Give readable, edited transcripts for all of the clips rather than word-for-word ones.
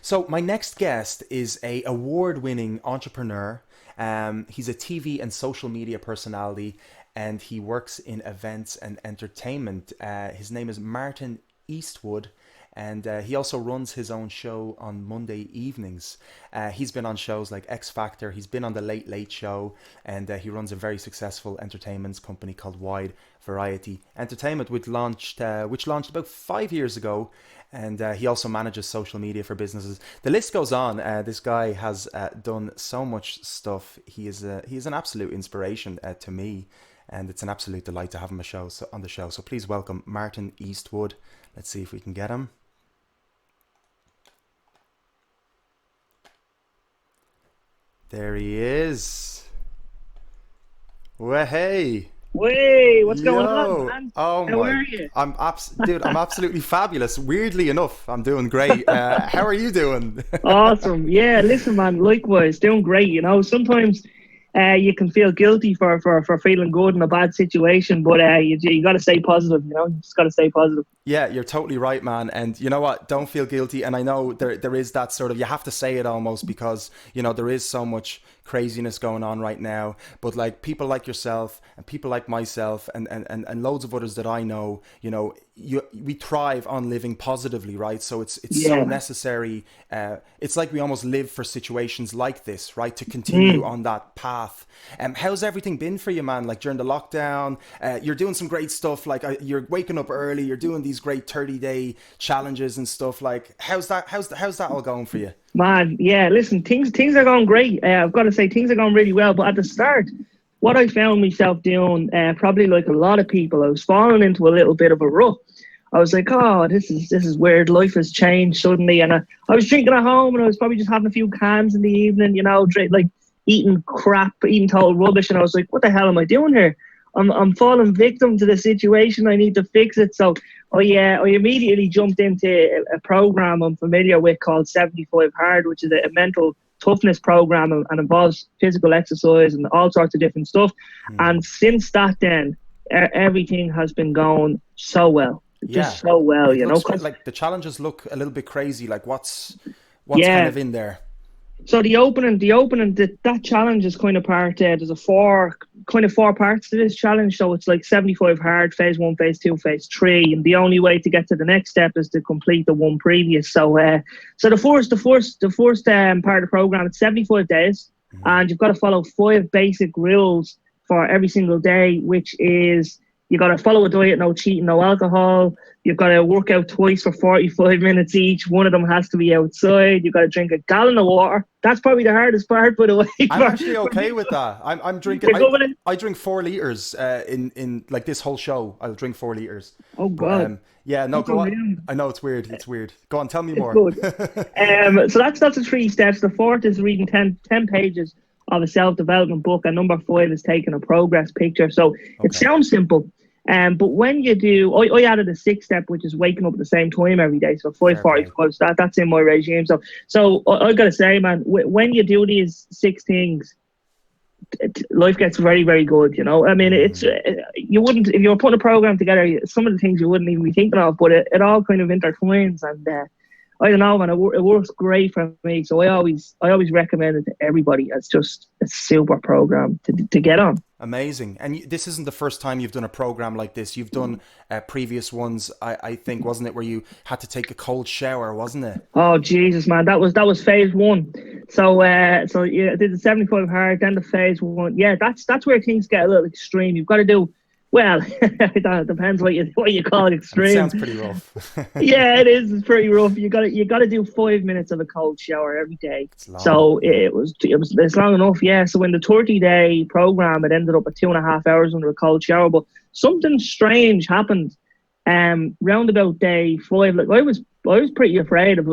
So my next guest is a award-winning entrepreneur. He's a TV and social media personality, and he works in events and entertainment. His name is Martin Eastwood, and he also runs his own show on Monday evenings. He's been on shows like X Factor, he's been on The Late Late Show, and he runs a very successful entertainment company called Wide Variety Entertainment, which launched about 5 years ago. And he also manages social media for businesses. The list goes on. This guy has done so much stuff. He is an absolute inspiration to me, and it's an absolute delight to have him on the show. So please welcome Martin Eastwood. Let's see if we can get him. There he is. Well, hey. Way, what's going on, man? Oh How are you? I'm absolutely fabulous. Weirdly enough, I'm doing great. How are you doing? Awesome. Yeah, listen, man, likewise, doing great. Sometimes you can feel guilty for feeling good in a bad situation, but you got to stay positive, you just got to stay positive. Yeah, you're totally right, man. And you know what? Don't feel guilty. And I know there is that sort of, you have to say it almost because, there is so much craziness going on right now. But like people like yourself and people like myself and loads of others that I know, we thrive on living positively, right? So it's so necessary. It's like we almost live for situations like this, right? To continue on that path. How's everything been for you, man? Like during the lockdown, you're doing some great stuff. Like you're waking up early, you're doing these great 30-day challenges and stuff. Like how's that all going for you? Man, yeah, listen, things are going great. I've got to say things are going really well. But at the start, what I found myself doing, probably like a lot of people, I was falling into a little bit of a rut. I was like, oh, this is weird. Life has changed suddenly. And I was drinking at home and I was probably just having a few cans in the evening, like eating crap, eating total rubbish. And I was like, what the hell am I doing here? I'm falling victim to the situation. I need to fix it. So, I immediately jumped into a program I'm familiar with called 75 Hard, which is a mental toughness program and involves physical exercise and all sorts of different stuff. And since that then, everything has been going so well. Just so well, like the challenges look a little bit crazy. Like what's kind of in there? So the opening, that challenge is kind of part. There's four parts to this challenge. So it's like 75 hard, phase 1, phase 2, phase 3, and the only way to get to the next step is to complete the one previous. So the first part of the program, it's 75 days, and you've got to follow 5 basic rules for every single day, which is you got to follow a diet, no cheating, no alcohol. You've got to work out twice for 45 minutes each. One of them has to be outside. You've got to drink a gallon of water. That's probably the hardest part, by the way. I'm actually okay with that. I'm drinking. I drink 4 liters in like this whole show. I'll drink 4 liters. Oh God. Go on. I know it's weird. It's weird. Go on, tell me more. Good. So that's the 3 steps. The 4th is reading 10 pages of a self-development book, and number 5 is taking a progress picture. So it sounds simple. But when you do, I added a 6th step, which is waking up at the same time every day. So 5:45. So that's in my regime. So I got to say, man, when you do these 6 things, life gets very, very good. I mean, it's you wouldn't, if you were putting a program together, some of the things you wouldn't even be thinking of, but it all kind of intertwines, and I don't know, man, it works great for me. So I always recommend it to everybody. It's just a super program to get on. Amazing. And this isn't the first time you've done a program like this. You've done previous ones, I think, wasn't it, where you had to take a cold shower, wasn't it? Oh Jesus, man, that was phase 1. So I did the 75 hard, then the phase 1. Yeah, that's where things get a little extreme. You've got to do, well, it depends what you call it extreme. It sounds pretty rough. Yeah, it is. It's pretty rough. You got to do 5 minutes of a cold shower every day. So it's long enough. Yeah. So in the 30-day program, it ended up at 2.5 hours under a cold shower. But something strange happened. Round about day 5, like I was pretty afraid of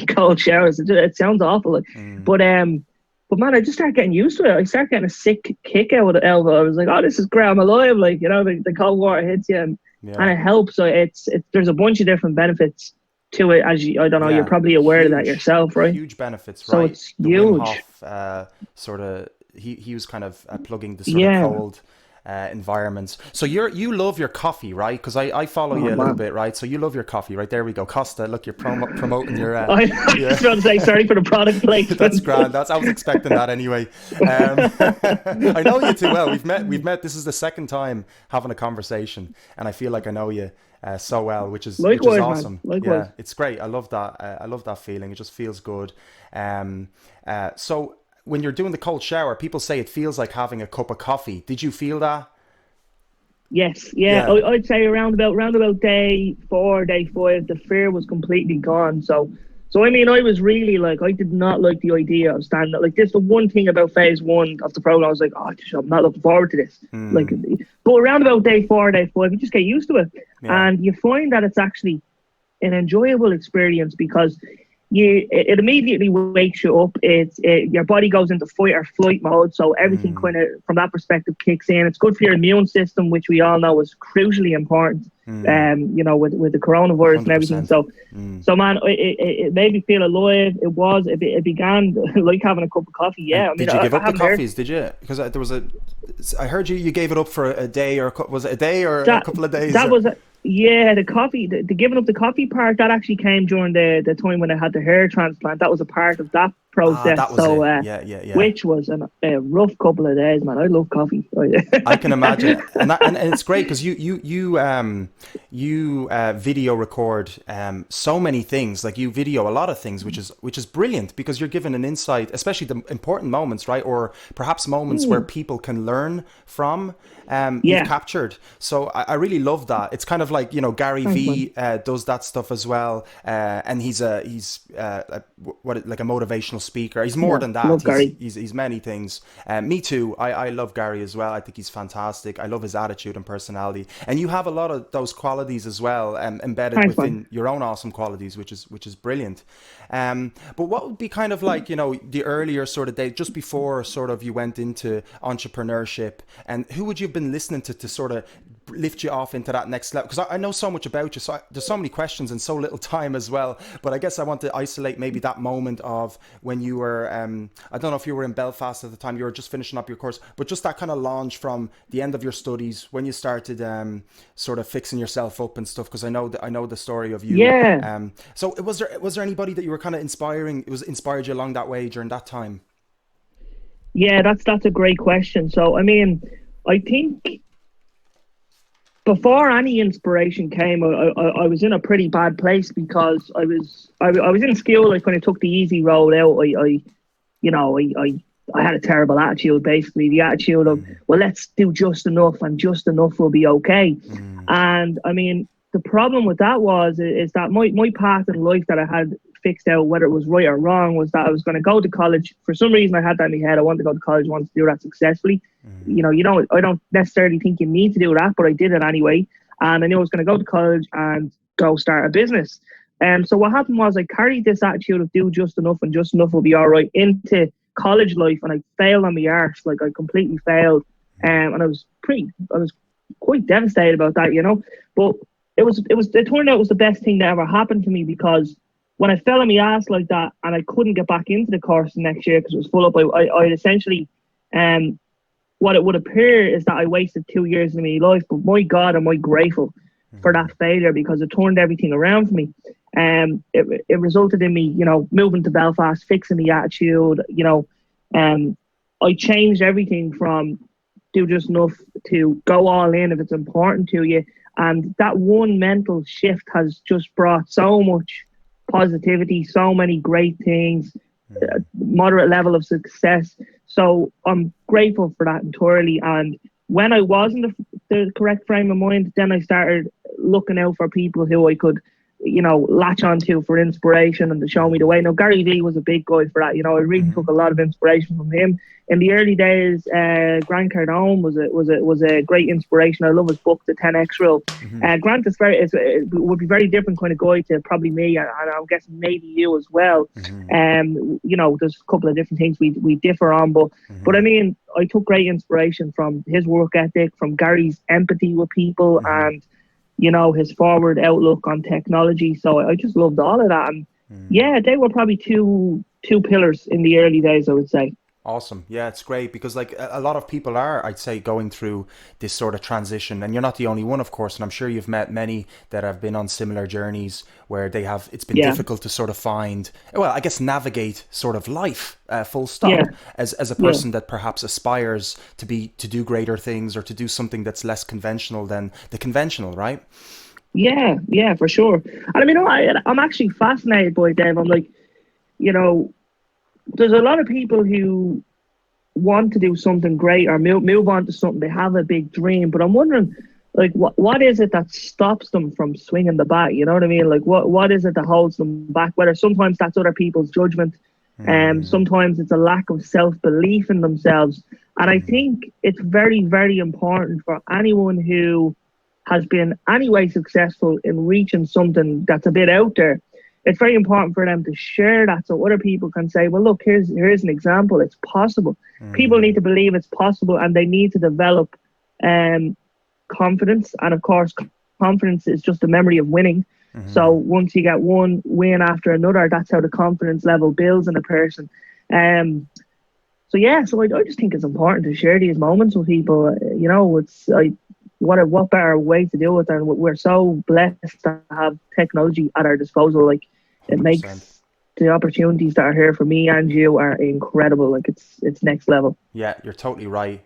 cold showers. It sounds awful, but man, I just started getting used to it. I started getting a sick kick out of the elbow. I was like, oh, this is great. I'm alive. The cold water hits you and it helps. So there's a bunch of different benefits to it. I don't know, you're probably aware of that yourself, right? Huge benefits, right? So it's huge. Wim Hof, he was kind of plugging the sort of cold environments. So you love your coffee, right? Because I follow you a little bit, right? So you love your coffee, right? There we go. Costa, look, you're promoting your... I was trying to say sorry for the product placement. That's grand. I was expecting that anyway. I know you too well. We've met. This is the second time having a conversation, and I feel like I know you so well, which is awesome. Likewise. Yeah, it's great. I love that. I love that feeling. It just feels good. So when you're doing the cold shower, people say it feels like having a cup of coffee. Did you feel that? Yes, yeah. I'd say around about day 4, day 5, the fear was completely gone. So I mean, I was really like, I did not like the idea of standing up. Like, this the one thing about phase 1 of the program. I was like, oh, I'm not looking forward to this. Like, but around about day 4, day 5, you just get used to it, and you find that it's actually an enjoyable experience because it immediately wakes you up. Your body goes into fight or flight mode, so everything kind of from that perspective kicks in. It's good for your immune system, which we all know is crucially important. You know, with the coronavirus 100%. And everything. So man, it made me feel alive. It began like having a cup of coffee. Yeah. I mean, did you give up the coffees? Did you? Because there was I heard you gave it up for a day, or was it a day or a couple of days? Yeah, the coffee, the giving up the coffee part, that actually came during the time when I had the hair transplant. That was a part of that process. That was which was a rough couple of days, man. I love coffee. I can imagine, and it's great because you video record so many things. Like, you video a lot of things, which is brilliant because you're given an insight, especially the important moments, right? Or perhaps moments where people can learn from. You've captured. So I really love that. It's kind of like, you know, Gary Vee does that stuff as well, and he's like a motivational speaker. He's more than that. He's many things. Me too. I love Gary as well. I think he's fantastic. I love his attitude and personality, and you have a lot of those qualities as well, embedded within your own awesome qualities, which is brilliant. But what would be kind of like, you know, the earlier sort of days, just before sort of you went into entrepreneurship, and who would you have been listening to sort of lift you off into that next level? Because I know so much about you, so there's so many questions and so little time as well. But I guess I want to isolate maybe that moment of when you were, I don't know if you were in Belfast at the time, you were just finishing up your course, but just that kind of launch from the end of your studies when you started sort of fixing yourself up and stuff. Because I know the story of you. Yeah. So was there anybody that you were kind of inspired you along that way during that time? Yeah, that's a great question. So I mean, I think before any inspiration came, I was in a pretty bad place because I was in school. I kind of took the easy road out. I had a terrible attitude, basically the attitude of, well, let's do just enough and just enough will be okay. And I mean, the problem with that is that my path in life that I had fixed out, whether it was right or wrong, was that I was going to go to college. For some reason, I had that in my head. I wanted to go to college, wanted to do that successfully. You know, I don't necessarily think you need to do that, but I did it anyway. And I knew I was going to go to college and go start a business. So what happened was I carried this attitude of do just enough and just enough will be all right into college life, and I failed on my arse. Like, I completely failed. And I was quite devastated about that, you know. But it turned out it was the best thing that ever happened to me, because when I fell on my ass like that and I couldn't get back into the course the next year because it was full up, I essentially, what it would appear is that I wasted 2 years of my life. But my God, am I grateful for that failure, because it turned everything around for me. It resulted in me, you know, moving to Belfast, fixing the attitude, you know. I changed everything from do just enough to go all in if it's important to you. And that one mental shift has just brought so much positivity, so many great things, moderate level of success. So I'm grateful for that entirely. And when I was in the correct frame of mind, then I started looking out for people who I could, you know, latch onto for inspiration and to show me the way. Now, Gary Vee was a big guy for that. You know, I really took a lot of inspiration from him. In the early days, Grant Cardone was a great inspiration. I love his book, The 10X Rule. Grant would be very different kind of guy to probably me, and I'm guessing maybe you as well. You know, there's a couple of different things we differ on, but I mean, I took great inspiration from his work ethic, from Gary's empathy with people, and you know, his forward outlook on technology. So I just loved all of that. And yeah, they were probably two pillars in the early days, I would say. Awesome. Yeah, it's great because like a lot of people are, I'd say, going through this sort of transition, and you're not the only one, of course. And I'm sure you've met many that have been on similar journeys where they have. It's been Yeah, difficult to sort of find, well, I guess, navigate sort of life, full yeah, stop, as a yeah. person that perhaps aspires to do greater things or to do something that's less conventional than the conventional, right? Yeah, yeah, for sure. And I mean, I'm actually fascinated by them. I'm like, you know, there's a lot of people who want to do something great or move on to something. They have a big dream, but I'm wondering, like, what is it that stops them from swinging the bat? You know what I mean? Like, what is it that holds them back? Whether sometimes that's other people's judgment, and Mm, sometimes it's a lack of self belief in themselves. And I mm, think it's very, very important for anyone who has been anyway successful in reaching something that's a bit out there. It's very important for them to share that so other people can say, well, look, here's an example. It's possible. People need mm, to believe it's possible, and they need to develop um, confidence. And of course, confidence is just the memory of winning. So mm. once you get one win after another, that's how the confidence level builds in a person. Um, so yeah, so I just think it's important to share these moments with people. It's what better way to do it than we're so blessed to have technology at our disposal. Like, it 100%. makes the opportunities that are here for me and you are incredible. Like, it's next level. Yeah, you're totally right.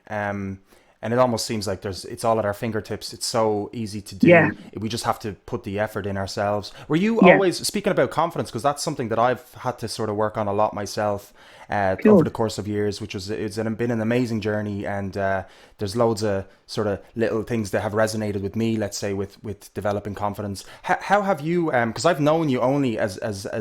And it almost seems like it's all at our fingertips. It's so easy to Yeah, do. We just have to put the effort in ourselves. Were you yeah, always speaking about confidence? Because that's something that I've had to sort of work on a lot myself over cool. the course of years, which was been an amazing journey. And there's loads of sort of little things that have resonated with me. Let's say with developing confidence. How have you? Because I've known you only as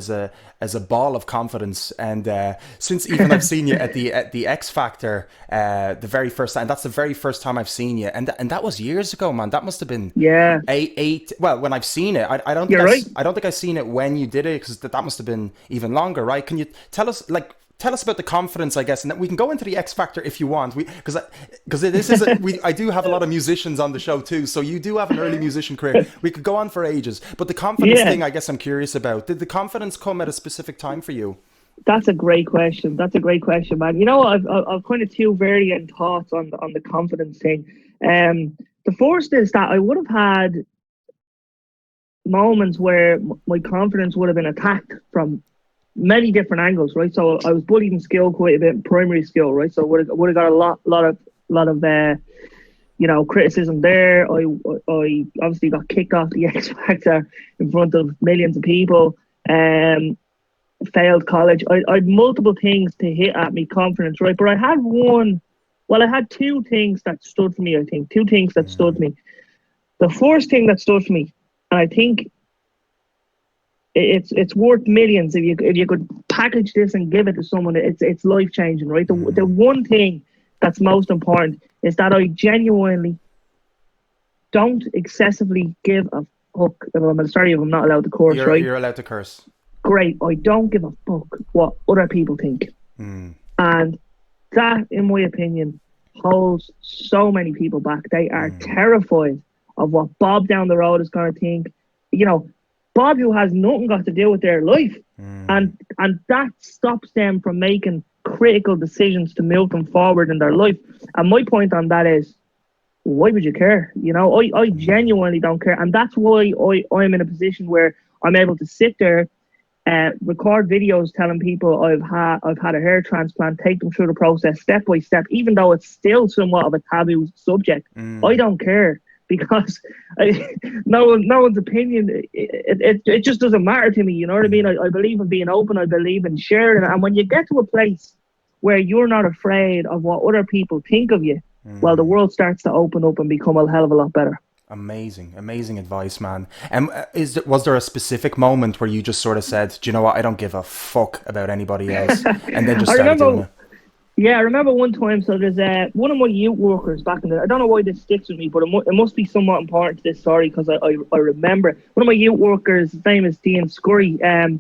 a ball of confidence, and since even I've seen you at the X Factor the very first time. That's the very first time I've seen you, and that was years ago, man. That must have been Yeah, eight. Well, when I've seen it, I don't think you're right. I don't think I've seen it when you did it, because that must have been even longer, right? Can you tell us Tell us about the confidence, I guess, and we can go into the X Factor if you want. Because this is I do have a lot of musicians on the show too, so you do have an early musician career. We could go on for ages, but the confidence Yeah, thing, I guess, I'm curious about. Did the confidence come at a specific time for you? that's a great question. That's a great question, man. You know, I've kind of two varying thoughts on the confidence thing. The first is that I would have had moments where my confidence would have been attacked from many different angles, right? So I was bullied in school quite a bit, in primary school, right? So would have got a lot of criticism there. I obviously got kicked off the X Factor in front of millions of people. Um, Failed college. I had multiple things to hit at me confidence, right? But I had one. Well, I had two things that stood for me. I think two things that stood for me. The first thing that stood for me, and I think it's worth millions if you could package this and give it to someone. It's life changing, right? The one thing that's most important is that I genuinely don't excessively give a fuck. I'm sorry if I'm not allowed to curse, right? You're allowed to curse. Great. I don't give a fuck what other people think, Mm, and that, in my opinion, holds so many people back. They are mm, terrified of what Bob down the road is going to think. You know, Bob, who has nothing got to do with their life, mm, and that stops them from making critical decisions to move them forward in their life. And my point on that is, why would you care? You know, I mm, genuinely don't care, and that's why I'm in a position where I'm able to sit there, record videos telling people I've had a hair transplant, take them through the process step by step, even though it's still somewhat of a taboo subject. I mm. don't care because no one's opinion. It just doesn't matter to me. You know what I mean? Mm. I believe in being open. I believe in sharing. And when you get to a place where you're not afraid of what other people think of you, well, the Mm. world starts to open up and become a hell of a lot better. Amazing, amazing advice, man. And was there a specific moment where you just sort of said, "Do you know what? I don't give a fuck about anybody else," and then just I started doing remember it? Yeah, I remember one time. So there's one of my youth workers back in the. I don't know why this sticks with me, but it must be somewhat important to this story because I remember one of my youth workers. His name is Dean Scurry.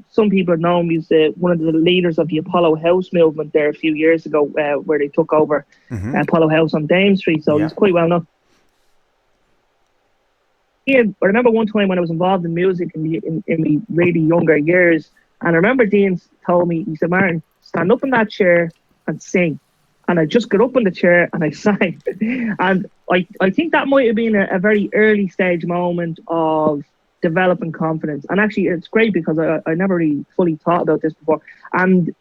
Some people know him. He's one of the leaders of the Apollo House movement there a few years ago, where they took over Hmm. Apollo House on Dame Street. So Yeah. he's quite well known. Yeah, I remember one time when I was involved in music in my really younger years, and I remember Dean told me, he said, "Martin, stand up in that chair and sing." and I just got up in the chair and I sang. And I think that might have been a very early stage moment of developing confidence. And actually, it's great because I never really fully thought about this before. And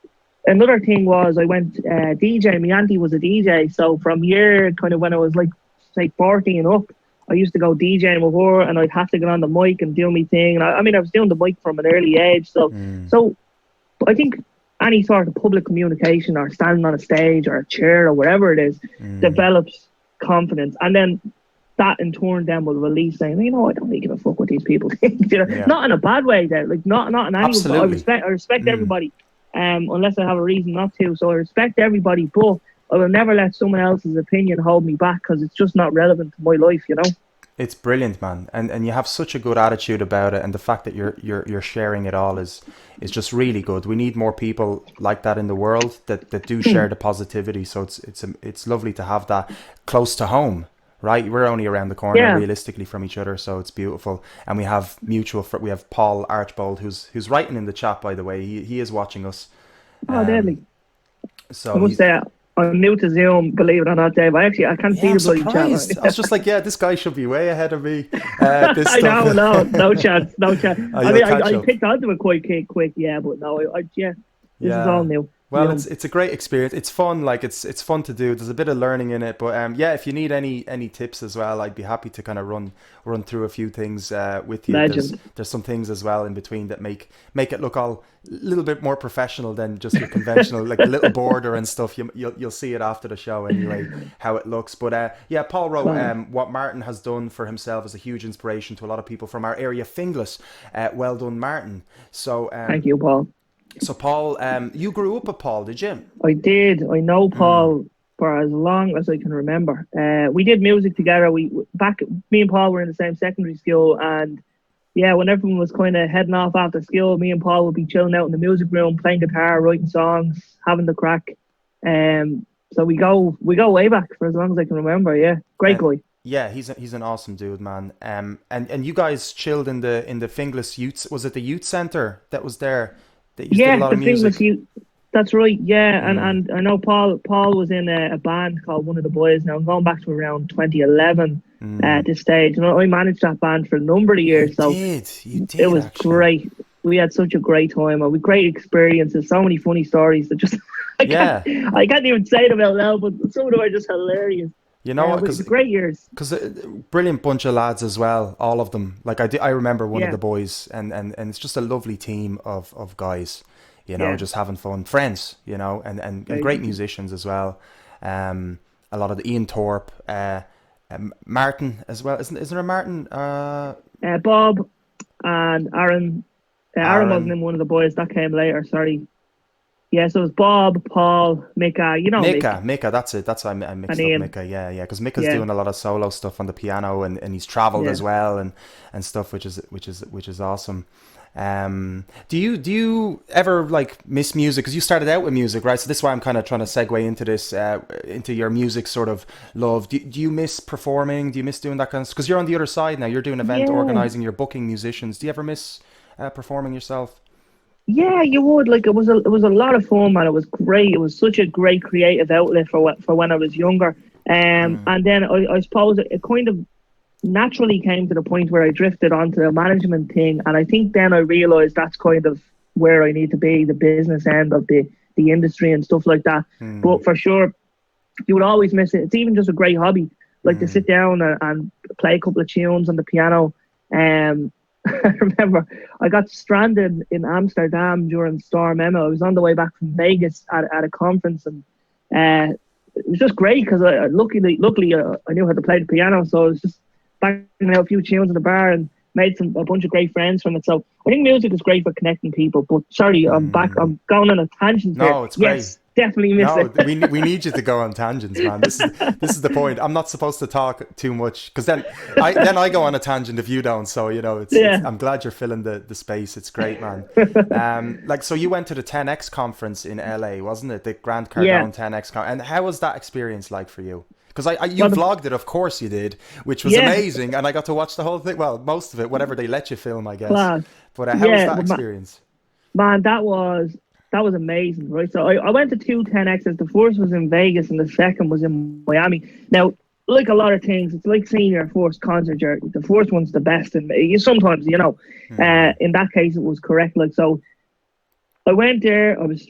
another thing was I went DJ. My auntie was a DJ. So from year kind of when I was like, say, 40 and up, I used to go DJing with her, and I'd have to get on the mic and do my thing. And I mean, I was doing the mic from an early age. So I think any sort of public communication or standing on a stage or a chair or whatever it is develops confidence. And then that in turn then will release saying, you know, I don't really give a fuck what these people think. You know, not in a bad way there, like not in any way. I respect everybody, unless I have a reason not to. So I respect everybody, but I will never let someone else's opinion hold me back because it's just not relevant to my life, you know. It's brilliant, man, and you have such a good attitude about it, and the fact that you're sharing it all is just really good. We need more people like that in the world that do share the positivity. So it's lovely to have that close to home, right? We're only around the corner realistically from each other, so it's beautiful. And we have we have Paul Archbold who's writing in the chat, by the way. He is watching us. Oh, deadly. So I must say, I'm new to Zoom, believe it or not, Dave. I can't see the bloody chat. I was just like, this guy should be way ahead of me. I know, no chance. I mean, I picked onto it quite quick, yeah, but no, this is all new. Well, it's a great experience. It's fun, like it's fun to do. There's a bit of learning in it, but if you need any tips as well, I'd be happy to kind of run through a few things with you. There's some things as well in between that make it look all a little bit more professional than just your conventional, like a little border and stuff. You'll see it after the show anyway, how it looks. But Paul wrote, what Martin has done for himself is a huge inspiration to a lot of people from our area, Finglas. Well done, Martin. So thank you, Paul. So Paul, you grew up with Paul, did you? I did. I know Paul for as long as I can remember. We did music together. Me and Paul were in the same secondary school, and when everyone was kind of heading off after school, me and Paul would be chilling out in the music room, playing guitar, writing songs, having the crack. So we go way back for as long as I can remember. Yeah, great guy. Yeah, he's an awesome dude, man. And you guys chilled in the Finglas Youth. Was it the youth centre that was there? The Finglas Youth. That's right. Yeah, and I know Paul was in a band called One of the Boys. Now I'm going back to around 2011 at this stage, and I managed that band for a number of years. You did. It was great. We had such a great time. We great experiences. So many funny stories that just I can't even say them out loud, but some of them are just hilarious. You know, because great years. Because brilliant bunch of lads as well, all of them. Like I remember One of the Boys, and it's just a lovely team of guys. You know, just having fun, friends. You know, and great musicians as well. A lot of the Ian Thorpe, Martin as well. Isn't there a Martin? Bob and Aaron. Aaron wasn't in One of the Boys. That came later. Sorry. Yeah, so it was Bob, Paul, Micah, you know. Micah, that's it. That's why I mixed up Micah. Yeah, because Micah's doing a lot of solo stuff on the piano, and he's travelled as well and stuff, which is awesome. Do you ever like miss music? Because you started out with music, right? So this is why I'm kind of trying to segue into this, into your music sort of love. Do you miss performing? Do you miss doing that kind of stuff? Because you're on the other side now. You're doing event organising. You're booking musicians. Do you ever miss performing yourself? Yeah, you would. Like it was a lot of fun, man. It was great. It was such a great creative outlet for when I was younger. And then I suppose it kind of naturally came to the point where I drifted onto the management thing, and I think then I realised that's kind of where I need to be, the business end of the industry and stuff like that. But for sure, you would always miss it. It's even just a great hobby, like to sit down and play a couple of tunes on the piano. I remember I got stranded in Amsterdam during Storm Emma. I was on the way back from Vegas at a conference, and it was just great because luckily I knew how to play the piano, so I was just banging out a few tunes in the bar and made a bunch of great friends from it. So I think music is great for connecting people. But sorry, I'm back. I'm going on a tangent. No, it's great. Yes, definitely miss it. we need you to go on tangents, man. This is the point. I'm not supposed to talk too much because then I go on a tangent if you don't. So you know, I'm glad you're filling the space. It's great, man. So you went to the 10X conference in LA, wasn't it? The Grant Cardone 10X and how was that experience like for you? Because you vlogged it, of course you did, which was amazing, and I got to watch the whole thing. Well, most of it, whatever they let you film, I guess. But how was that experience? Man, that was that was amazing, right? So I went to two 10Xs. The first was in Vegas and the second was in Miami. Now, like a lot of things, it's like seeing your first concert. The first one's the best, and sometimes, in that case, it was correct. Like, so I went there. I was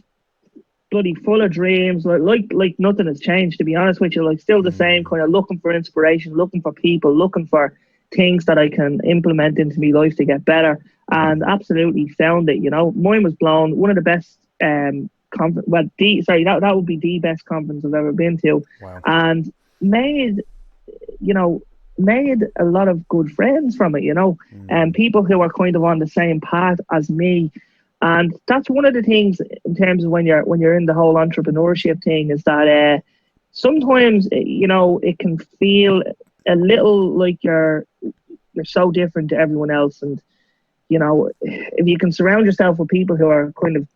bloody full of dreams. Like nothing has changed, to be honest with you. Like, still the same, kind of looking for inspiration, looking for people, looking for things that I can implement into my life to get better. And absolutely found it. Mine was blown. One of the best conference. Well, that would be the best conference I've ever been to. Wow. And made a lot of good friends from it, and people who are kind of on the same path as me. And that's one of the things in terms of when you're in the whole entrepreneurship thing, is that sometimes it can feel a little like you're so different to everyone else. And if you can surround yourself with people who are kind of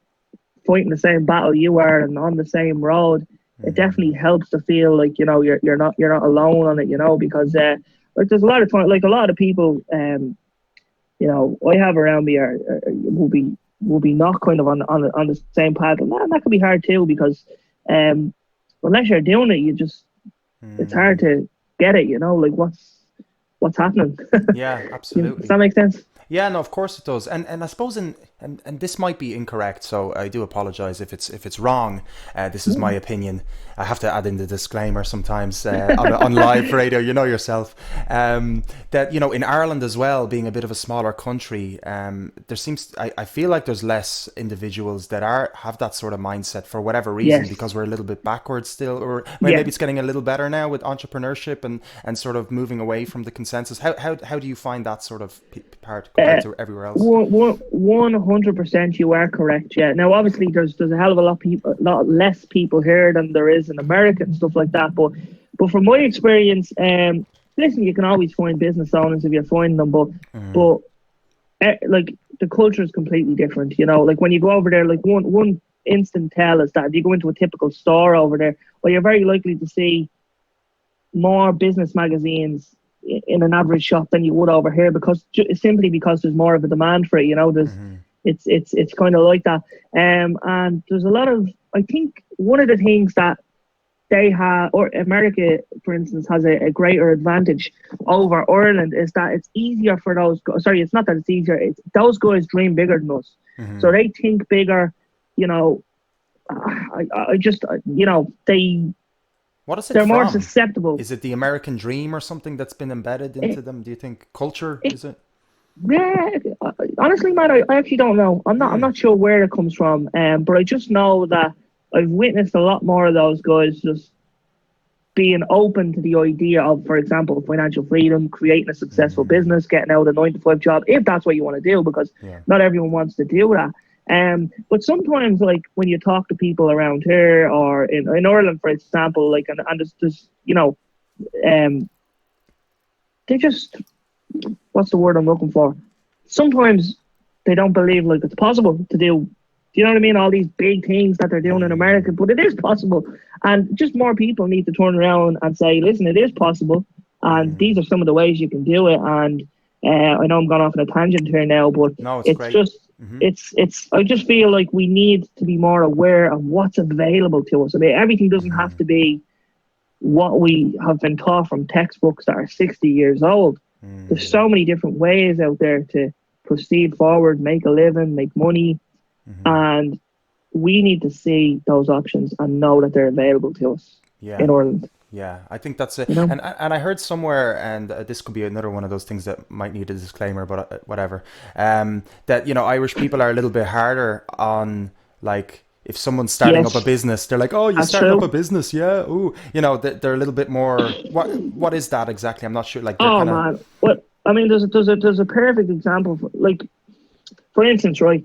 fighting the same battle you are and on the same road, it definitely helps to feel like you're not alone on it, because like there's a lot of time, like a lot of people I have around me will be not kind of on the same path, and that can be hard too, because unless you're doing it, it's hard to get it, like what's happening. Yeah, absolutely. Does that make sense? Yeah, no, of course it does. And I suppose and this might be incorrect, so I do apologize if it's wrong. This is my opinion. I have to add in the disclaimer sometimes on live radio, yourself. That, in Ireland as well, being a bit of a smaller country, there seems, I feel like there's less individuals that have that sort of mindset for whatever reason, Yes. because we're a little bit backwards still, or maybe it's getting a little better now with entrepreneurship and sort of moving away from the consensus. How do you find that sort of part compared to everywhere else? 100% you are correct. Yeah. Now, obviously, there's a hell of a lot less people here than there is in America and stuff like that. But from my experience, listen, you can always find business owners if you find them, but like the culture is completely different. Like when you go over there, like one instant tell is that if you go into a typical store over there, well, you're very likely to see more business magazines in an average shop than you would over here, simply because there's more of a demand for it. There's it's kind of like that, and there's a lot of, I think one of the things that they have, or America for instance has a greater advantage over Ireland, is that it's easier for it's not that it's easier, it's those guys dream bigger than us, so they think bigger. What is it they're from? more susceptible. Is it the American dream or something that's been embedded into them? Do you think culture is it? Yeah, honestly, man, I actually don't know. I'm not sure where it comes from. But I just know that I've witnessed a lot more of those guys just being open to the idea of, for example, financial freedom, creating a successful business, getting out of a 9-to-5 job, if that's what you want to do, because not everyone wants to do that. But sometimes, like when you talk to people around here or in Ireland, for example, like and there's they just, what's the word I'm looking for? Sometimes they don't believe like it's possible to do. Do you know what I mean? All these big things that they're doing in America, but it is possible, and just more people need to turn around and say, listen, it is possible, and these are some of the ways you can do it. And I know I'm going off on a tangent here now, but no, it's great. just. It's I just feel like we need to be more aware of what's available to us. I mean, everything doesn't have to be what we have been taught from textbooks that are 60 years old. There's so many different ways out there to proceed forward, make a living, make money, and we need to see those options and know that they're available to us in Ireland. Yeah, I think that's it. And I heard somewhere, and this could be another one of those things that might need a disclaimer, but whatever, that, Irish people are a little bit harder on, like, if someone's starting up a business, they're like, oh, you're starting up a business, yeah, ooh. They're a little bit more, what is that exactly? I'm not sure. Like, man. Well, I mean, there's a perfect example. For instance, right,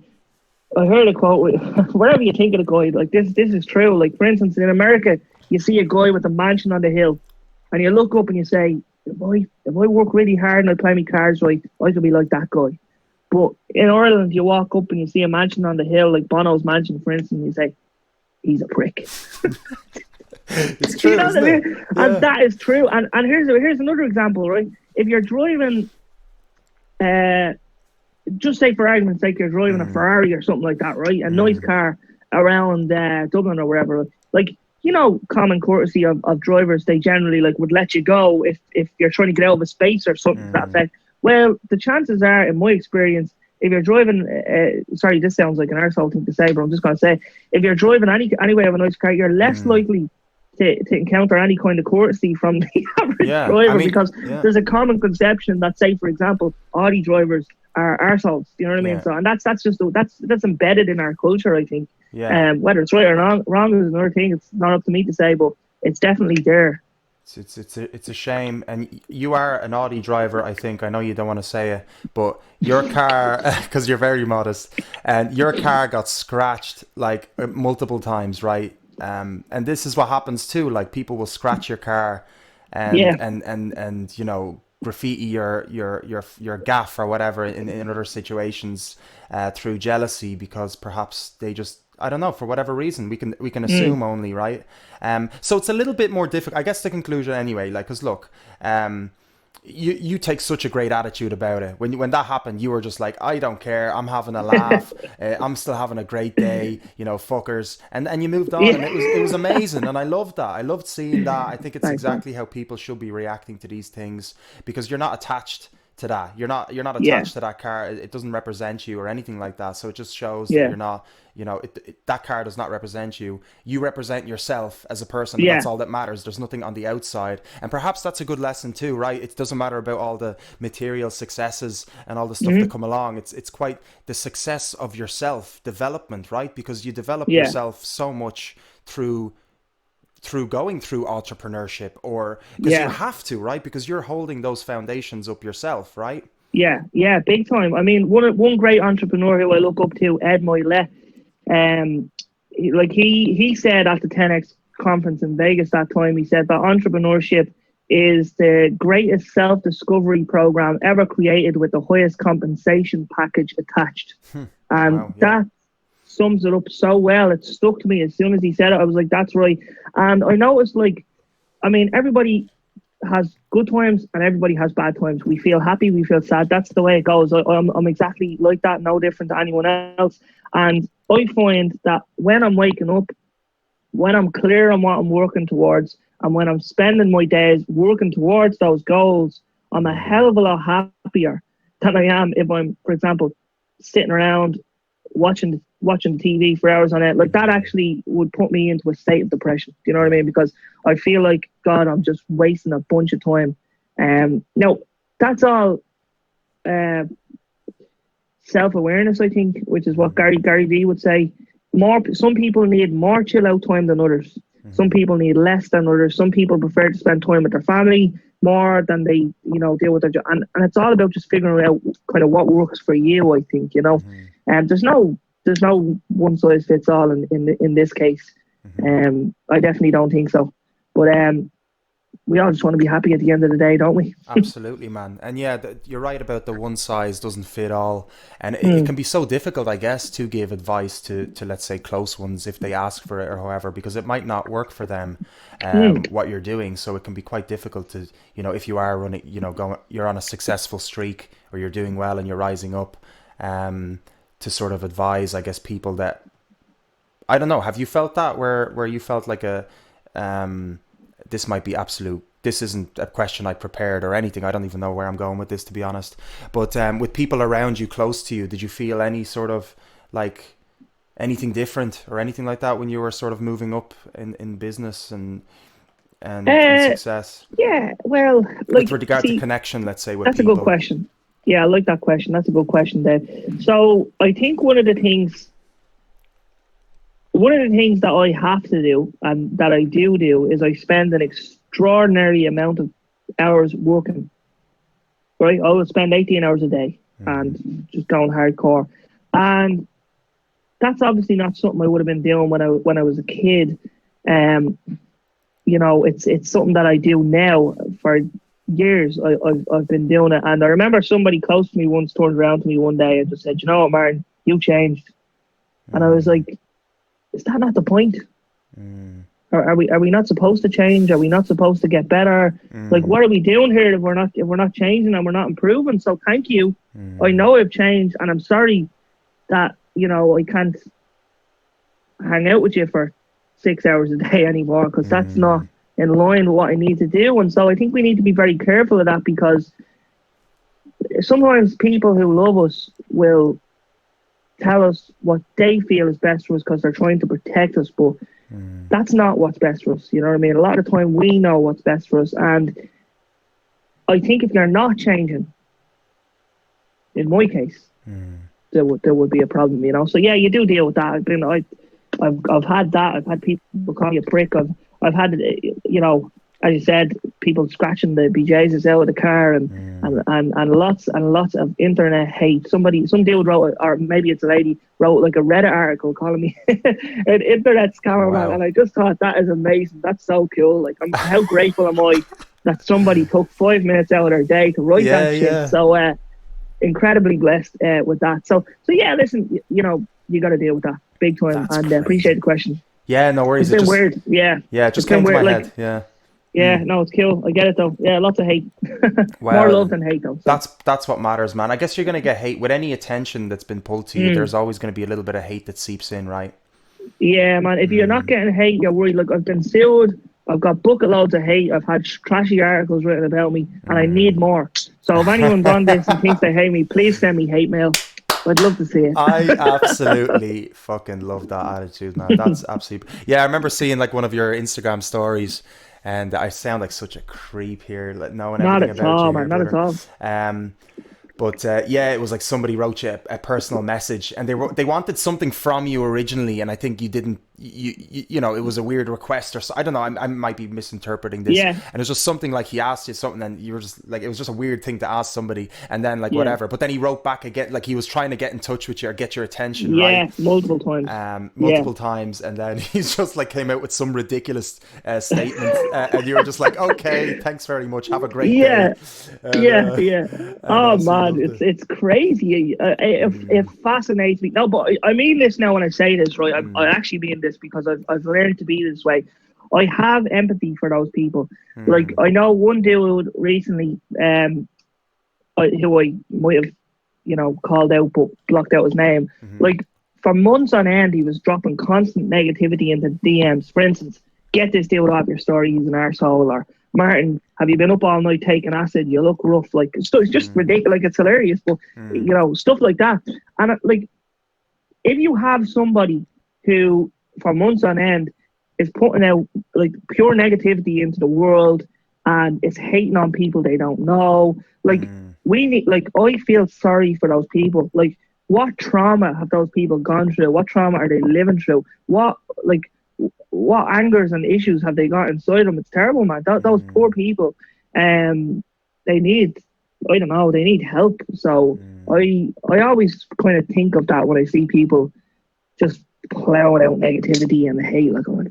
I heard a quote, whatever you think of the guy, like this is true. Like, for instance, in America, you see a guy with a mansion on the hill, and you look up and you say, if I work really hard and I play my cards right, I could be like that guy. But in Ireland, you walk up and you see a mansion on the hill, like Bono's mansion, for instance, and you say, he's a prick. It's true, isn't it? Yeah. And that is true. And here's another example, right? If you're driving, just say for argument's sake, you're driving a Ferrari or something like that, right? A nice car. around Dublin or wherever, like, you know, common courtesy of drivers, they generally like would let you go if you're trying to get out of a space or something to that effect. Well, the chances are, in my experience, if you're driving, sorry, this sounds like an arsehole thing to say, but I'm just going to say, if you're driving any way of a nice car, you're less likely to encounter any kind of courtesy from the average driver, because there's a common conception that, say, for example, Audi drivers are arseholes. You know what I mean? So, and that's embedded in our culture, I think. Whether it's right or wrong is another thing. It's not up to me to say, but it's definitely there. It's a shame. And you are an Audi driver, I think. I know you don't want to say it, but your car, because you're very modest, and your car got scratched like multiple times, right? And this is what happens too. Like, people will scratch your car, and you know, graffiti your gaff or whatever in other situations through jealousy, because perhaps they just, I don't know, for whatever reason. We can assume only, right? So it's a little bit more difficult. I guess the conclusion anyway, like, because look, you take such a great attitude about it. When that happened, you were just like, I don't care. I'm having a laugh. I'm still having a great day. You know, fuckers. And you moved on, and it was amazing. And I loved that. I loved seeing that. I think it's exactly how people should be reacting to these things, because you're not attached to that. You're not attached to that car. It doesn't represent you or anything like that. So it just shows that you're not, you know, that car does not represent you. You represent yourself as a person. And that's all that matters. There's nothing on the outside. And perhaps that's a good lesson too, right? It doesn't matter about all the material successes and all the stuff that come along. It's quite the success of yourself development, right? Because you develop yourself so much through going through entrepreneurship, or because you have to, right? Because you're holding those foundations up yourself, right? Yeah, big time. I mean, one great entrepreneur who I look up to, Ed Moylet, like he said at the 10X conference in Vegas that time, he said that entrepreneurship is the greatest self-discovery program ever created with the highest compensation package attached. And that sums it up so well. It stuck to me as soon as he said it. I was like, that's right. And I noticed, like, I mean, everybody has good times and everybody has bad times. We feel happy, we feel sad. That's the way it goes. I'm exactly like that, no different to anyone else. And I find that when I'm waking up, when I'm clear on what I'm working towards, and when I'm spending my days working towards those goals, I'm a hell of a lot happier than I am if I'm, for example, sitting around watching TV for hours on end. Like, that actually would put me into a state of depression. Do you know what I mean? Because I feel like, God, I'm just wasting a bunch of time. Now, that's all self-awareness, I think, which is what Gary Vee would say. Some people need more chill out time than others. Some people need less than others. Some people prefer to spend time with their family more than they, you know, deal with their job. And it's all about just figuring out kind of what works for you, I think, you know. And there's no one size fits all in this case. I definitely don't think so. But we all just want to be happy at the end of the day, don't we? Absolutely, man. And yeah, you're right about the one size doesn't fit all. And it can be so difficult, I guess, to give advice to let's say, close ones if they ask for it or however, because it might not work for them, what you're doing. So it can be quite difficult to, you know, if you are running, you know, you're on a successful streak, or you're doing well and you're rising up, to sort of advise, I guess, people that, I don't know, have you felt that where you felt like this might be absolute, this isn't a question I prepared or anything, I don't even know where I'm going with this, to be honest, but with people around you, close to you, did you feel any sort of like anything different or anything like that when you were sort of moving up in business and success? Yeah, well, like, with regard to connection, let's say, with that's people. A good question. Yeah, I like that question. That's a good question, Dave. So I think one of the things that I have to do, and that I do, is I spend an extraordinary amount of hours working. Right? I will spend 18 hours a day and just going hardcore. And that's obviously not something I would have been doing when I was a kid. You know, it's something that I do now for years. I've been doing it. And I remember somebody close to me once turned around to me one day and just said, you know what, Martin, you changed. And I was like, is that not the point? Are we not supposed to change? Are we not supposed to get better? Like, what are we doing here if we're not changing and we're not improving? So thank you. I know I've changed, and I'm sorry that, you know, I can't hang out with you for 6 hours a day anymore, because that's not in line with what I need to do. And so I think we need to be very careful of that, because sometimes people who love us will tell us what they feel is best for us because they're trying to protect us, but that's not what's best for us. You know what I mean? A lot of the time we know what's best for us, and I think if you're not changing, in my case, there would be a problem, you know. So yeah, you do deal with that. I've had that. I've had people call me a prick. I've had, you know, as you said, people scratching the BJs out of the car, and lots of internet hate. Some dude wrote, or maybe it's a lady, wrote like a Reddit article calling me an internet scammer, man. And I just thought, that is amazing. That's so cool. Like, how grateful am I that somebody took 5 minutes out of their day to write that shit. Yeah. So incredibly blessed with that. So yeah, listen, you know, you got to deal with that big time. That's and appreciate the question. Yeah, no worries. It's been weird. Yeah, it just came to my head. Yeah. Yeah, no, it's cool. I get it though. Yeah, lots of hate. More love than hate though. So. That's what matters, man. I guess you're gonna get hate with any attention that's been pulled to you. There's always gonna be a little bit of hate that seeps in, right? Yeah, man. If you're not getting hate, you're worried. Like, I've been sued. I've got bucket loads of hate. I've had trashy articles written about me, and I need more. So if anyone's on this and thinks they hate me, please send me hate mail. I'd love to see it. I absolutely fucking love that attitude, man. That's absolutely... Yeah, I remember seeing like one of your Instagram stories, and I sound like such a creep here, like knowing everything about you. Man, not at all. But yeah, it was like somebody wrote you a personal message, and they wanted something from you originally, and I think you didn't. You know, it was a weird request, or so, I don't know. I might be misinterpreting this. Yeah. And it was just something like he asked you something, and you were just like, it was just a weird thing to ask somebody, and then like whatever. But then he wrote back again, like he was trying to get in touch with you or get your attention. Yeah, right? Multiple times. Multiple times, and then he's just like came out with some ridiculous statement, and you were just like, okay, thanks very much, have a great day. Yeah. Oh man, it's crazy. It fascinates me. No, but I mean this now when I say this, right? I actually mean this because I've learned to be this way. I have empathy for those people. Like, I know one dude recently, who I might have, you know, called out but blocked out his name. Like, for months on end, he was dropping constant negativity into DMs. For instance, get this dude off your story, he's an arsehole, or Martin, have you been up all night taking acid? You look rough. Like, it's just ridiculous. Like, it's hilarious, but you know, stuff like that. And like, if you have somebody who for months on end is putting out like pure negativity into the world and is hating on people they don't know, like we need, like, I feel sorry for those people. Like, what trauma have those people gone through? What trauma are they living through? What angers and issues have they got inside them? It's terrible, man. Those poor people, they need, I don't know, they need help. So I always kind of think of that when I see people just plowing out negativity and hate. Like, oh,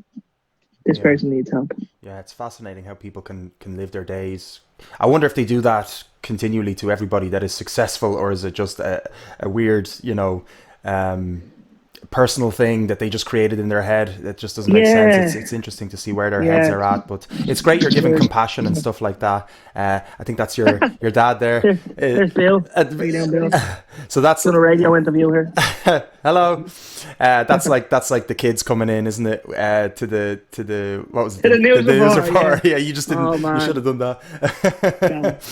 this person needs help. Yeah, it's fascinating how people can live their days. I wonder if they do that continually to everybody that is successful, or is it just a weird, you know, personal thing that they just created in their head that just doesn't make sense. It's interesting to see where their heads are at, but it's great you're giving compassion and stuff like that. I think that's your dad there. There's Bill. Bill. So that's a radio interview here. Hello. That's like the kids coming in, isn't it? To the what was it? The news report. Yeah, you just didn't. You should have done that.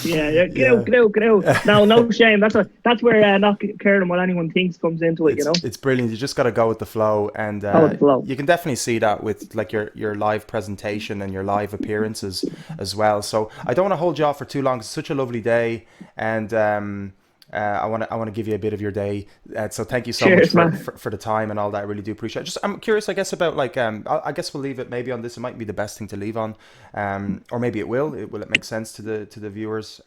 Get out. No shame. That's where not caring what anyone thinks comes into it. You know, it's brilliant. You just got to go with the flow, and you can definitely see that with like your live presentation and your live appearances as well. So I don't want to hold you off for too long. It's such a lovely day, and I want to give you a bit of your day. So thank you so much for the time and all that. I really do appreciate it. I'm curious, I guess, about like I guess we'll leave it maybe on this. It might be the best thing to leave on, or maybe it will. Will it make sense to the viewers?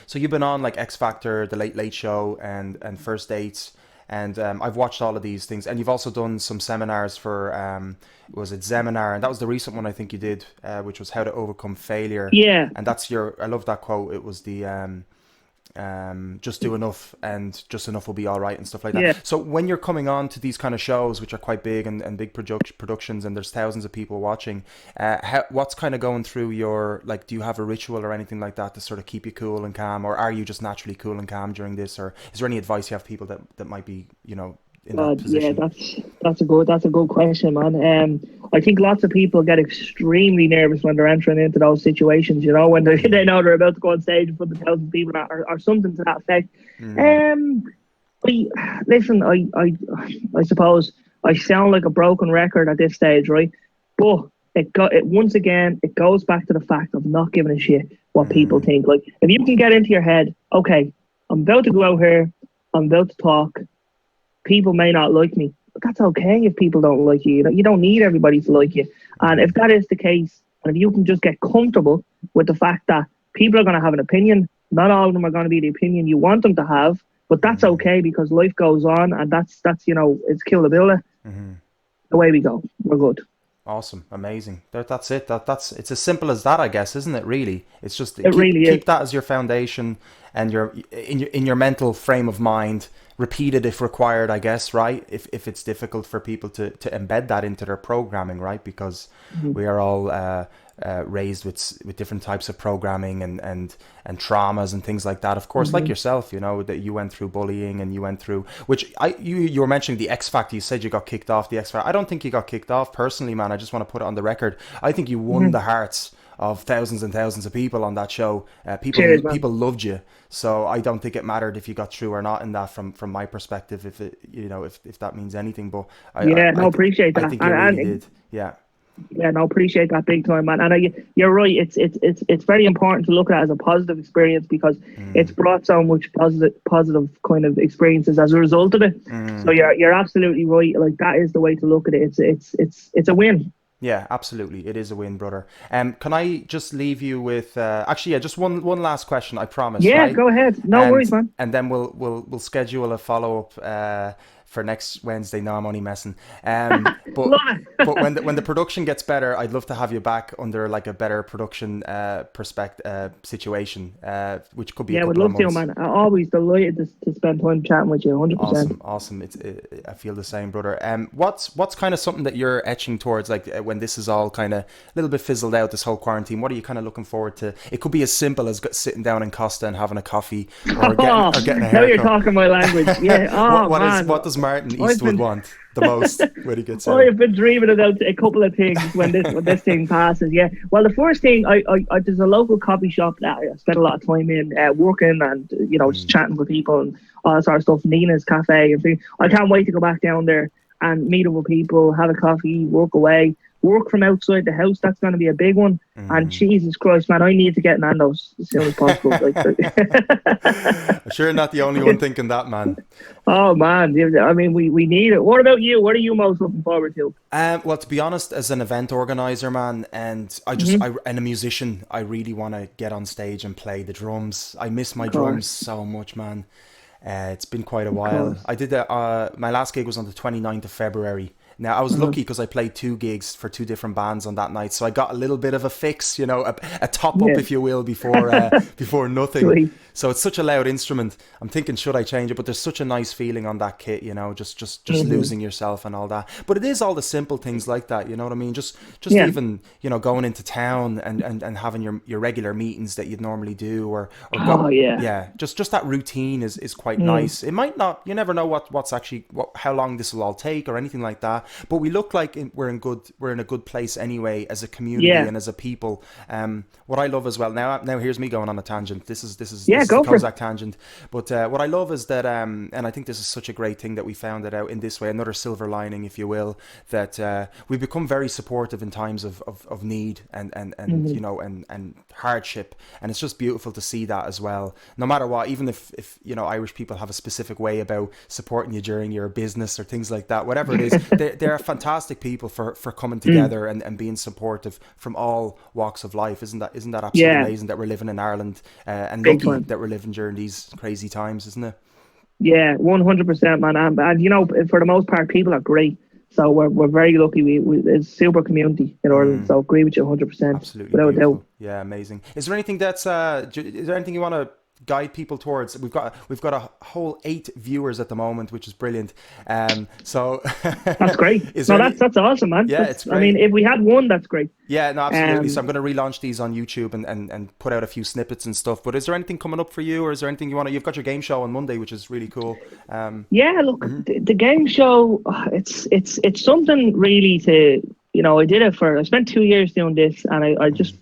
So you've been on like X Factor, The Late Late Show, and First Dates. And I've watched all of these things, and you've also done some seminars for, was it Zeminar? And that was the recent one I think you did, which was How to Overcome Failure. Yeah. And that's I love that quote. It was the, just do enough, and just enough will be all right, and stuff like that. Yeah. So when you're coming on to these kind of shows, which are quite big and big productions, and there's thousands of people watching, what's kind of going through your, like, do you have a ritual or anything like that to sort of keep you cool and calm, or are you just naturally cool and calm during this? Or is there any advice you have people that might be, you know, in that Yeah, position? that's a good question, man. I think lots of people get extremely nervous when they're entering into those situations. You know, when they know they're about to go on stage in front of thousands of people, or something to that effect. Mm, Um, I listen. I suppose I sound like a broken record at this stage, right? But it once again it goes back to the fact of not giving a shit what people mm, think. Like if you can get into your head, okay, I'm about to go out here, I'm about to talk. People may not like me, but that's okay if people don't like you. You don't need everybody to like you. And if mm, that is the case, and if you can just get comfortable with the fact that people are going to have an opinion, not all of them are going to be the opinion you want them to have, but that's mm, okay because life goes on, and that's it's kill the builder. mm. Away we go. We're good. Awesome, amazing. That's it. That's it's as simple as that, I guess, isn't it? Really, it's just It keep really is. keep that as your foundation and your in your mental frame of mind. Repeat it if required, I guess, right? If it's difficult for people to embed that into their programming, right? Because Mhm. we are all raised with different types of programming and traumas and things like that. Of course, like Mhm. yourself, you know that you went through bullying and you went through which you were mentioning the X Factor. You said you got kicked off the X Factor. I don't think you got kicked off personally, man. I just want to put it on the record. I think you won the Mhm. hearts of thousands and thousands of people on that show. Cheers, man. People loved you, so I don't think it mattered if you got through or not in that from my perspective. If it if that means anything, but Yeah, no, appreciate I that, think you really and did. Yeah. yeah, no, appreciate that big time, man. And you're right. It's very important to look at it as a positive experience because it's Mm, brought so much positive kind of experiences as a result of it. So mm. you're absolutely right. Like that is the way to look at it. It's a win. Yeah, absolutely. It is a win, brother. Can I just leave you with actually, yeah, just one last question, I promise, Yeah, right? go ahead. No And worries, man. then we'll schedule a follow up for next Wednesday. No, I'm only messing. Love But it. when the production gets better, I'd love to have you back under like a better production perspective situation, which could be a Yeah, would couple of love to, months. man. I'm always delighted to spend time chatting with you. 100%. Awesome, awesome. I feel the same, brother. What's kind of something that you're etching towards, like when this is all kind of a little bit fizzled out, this whole quarantine? What are you kind of looking forward to? It could be as simple as sitting down in Costa and having a coffee, Oh, or getting a now you're haircut. talking my language. Yeah. Oh man, What does Martin I've Eastwood been want the most when he gets I out? have been dreaming about a couple of things when this thing passes. Yeah. Well, the first thing there's a local coffee shop that I spent a lot of time in working and just Mm, chatting with people and all that sort of stuff. Nina's Cafe and things. I can't wait to go back down there and meet up with people, have a coffee, work away, work from outside the house. That's going to be a big one. And mm. Jesus Christ, man, I need to get Nando's as soon as possible. Like, I'm sure you're not the only one thinking that, man. oh man, I mean, we need it. What about you? What are you most looking forward to? Well, to be honest, as an event organizer, man, and Mm-hmm. and a musician, I really want to get on stage and play the drums. I miss my Of drums course, so much, man. It's been quite a of while. course. I did my last gig was on the 29th of February. Now, I was Uh-huh. lucky because I played two gigs for two different bands on that night, so I got a little bit of a fix, a top up, Yeah, if you will, before nothing. sweet. So it's such a loud instrument. I'm thinking, should I change it? But there's such a nice feeling on that kit, just Mm-hmm. losing yourself and all that. But it is all the simple things like that, you know what I mean? Just Yeah. even going into town and having your regular meetings that you'd normally do, or go. Oh yeah. Yeah, just that routine is quite Mm. nice. It might not, you never know what's actually how long this will all take or anything like that. But we look like we're in a good place anyway as a community Yeah. and as a people. What I love as well, now here's me going on a tangent. Yeah. This is the Go for it. Kozak tangent. But what I love is that, and I think this is such a great thing that we found it out in this way, another silver lining, if you will, that we become very supportive in times of need and Hmm. and hardship, and it's just beautiful to see that as well. No matter what, even if Irish people have a specific way about supporting you during your business or things like that, whatever it is, they're fantastic people for coming Mm. together and being supportive from all walks of life. Isn't that absolutely Yeah. amazing that we're living in Ireland, and Big lucky time. that we're living during these crazy times, isn't it? Yeah. 100%, man. And for the most part, people are great. So we're very lucky. It's a super community in Ireland. Mm, So agree with you 100%, absolutely without a doubt. beautiful. Yeah, amazing. Is there anything that's is there anything you want to guide people towards? We've got a whole 8 viewers at the moment, which is brilliant. So that's great. That's awesome, man. Yeah, it's great. I mean, if we had one, that's great. Yeah, no, absolutely. So I'm going to relaunch these on YouTube and put out a few snippets and stuff. But is there anything coming up for you, or is there anything you want to? You've got your game show on Monday, which is really cool. Yeah, look, the game show, it's something really to, I spent 2 years doing this, and I just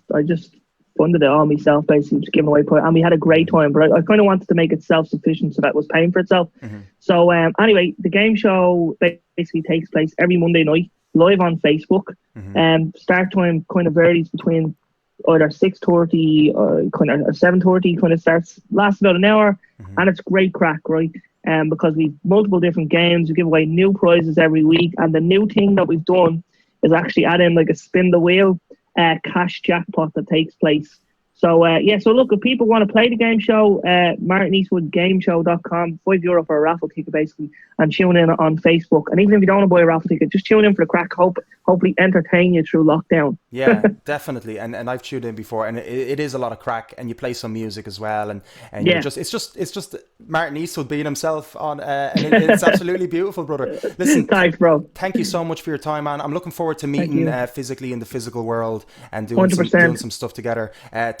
funded it all myself, basically, just giving away, and we had a great time. But I kind of wanted to make it self-sufficient so that it was paying for itself. So anyway, the game show basically takes place every Monday night, live on Facebook. Start time kind of varies between either 6:30 or kind of 7:30. Kind of lasts about an hour, and it's great crack, right? Because we've multiple different games, we give away new prizes every week, and the new thing that we've done is actually add in like a spin the wheel cash jackpot that takes place. So so look, if people want to play the game show, MartinEastwoodGameShow.com, €5 for a raffle ticket basically, and tune in on Facebook. And even if you don't want to buy a raffle ticket, just tune in for the crack, hopefully entertain you through lockdown. Yeah, definitely. And I've tuned in before, and it is a lot of crack, and you play some music as well, and yeah. it's just Martin Eastwood being himself on, and it's absolutely beautiful, brother. Listen, thanks, bro. Thank you so much for your time, man. I'm looking forward to meeting physically in the physical world and doing some stuff together.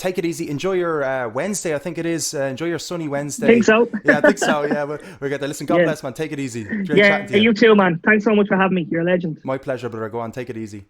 Take it easy. Enjoy your Wednesday, I think it is. Enjoy your sunny Wednesday. Think so? Yeah, I think so. Yeah, we're good. Listen, God bless, man. Take it easy. Great chatting to you. You too, man. Thanks so much for having me. You're a legend. My pleasure, brother. Go on, take it easy.